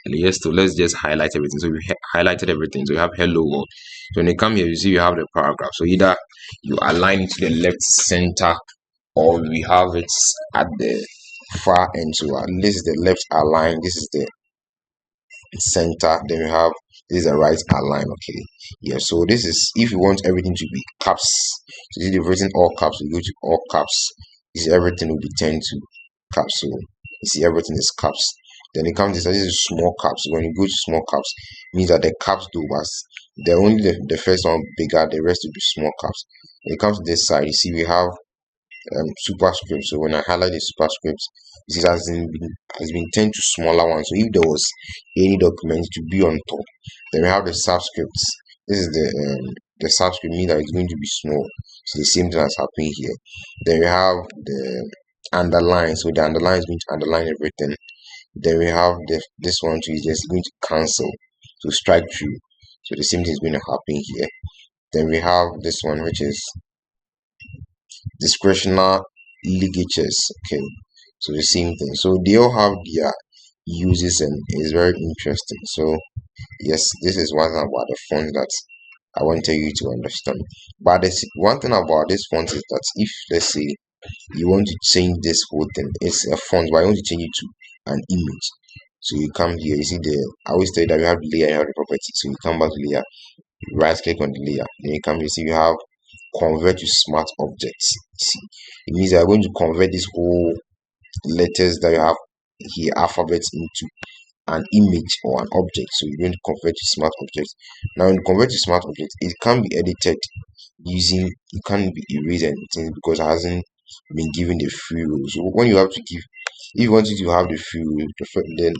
yes, so let's just highlight everything. So we highlighted everything. So you have hello world. So when you come here, you see you have the paragraph. So either you align it to the left center, or we have it at the far end. So this is the left align, this is the center, then we have this is the right align. Okay, yeah, so this is if you want everything to be caps. So if you've written all caps, you go to all caps. This everything will be turned to caps. So you see everything is caps. Then it comes this is small caps. When you go to small caps, it means that the caps do was the only the first one bigger, the rest will be small caps. When it comes to this side, you see we have superscript. So when I highlight the superscript, this has been turned to smaller ones. So if there was any document to be on top, then we have the subscripts. This is the subscript means that it's going to be small. So the same thing has happened here. Then we have the underline. So the underline is going to underline everything. Then we have this one too is just going to cancel. So strike through. So the same thing is going to happen here. Then we have this one which is discretional ligatures. Okay, so the same thing. So they all have their uses and it's very interesting. So yes, this is one thing about the font that I wanted you to understand. But one thing about this font is that if let's say you want to change this whole thing, it's a font, but I want to change it to an image. So you come here, you see I always tell you that you have layer, you have the property. So you come back to layer, right click on the layer, then you come here, see you have convert to smart objects. See, it means you are going to convert this whole letters that you have here, alphabets, into an image or an object. So you're going to convert to smart objects. Now, when you convert to smart objects, it can be edited using, it can't be erased anything because it hasn't been given the free rule. So when you have to give, if you want to have the free rule, then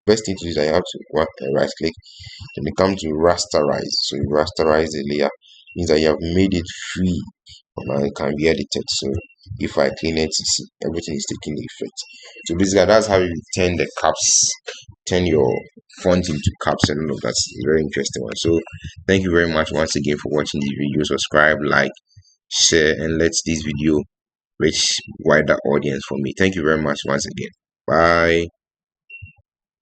best thing to do is that you have to right click, then you come to rasterize. So you rasterize the layer, means that you have made it free, but now it can be edited. So if I clean it, everything is taking effect. So basically, that's how you turn the caps, turn your font into caps and all of that. It's a very interesting one. So thank you very much once again for watching this video. Subscribe, like, share, and let this video reach wider audience for me. Thank you very much once again. Bye.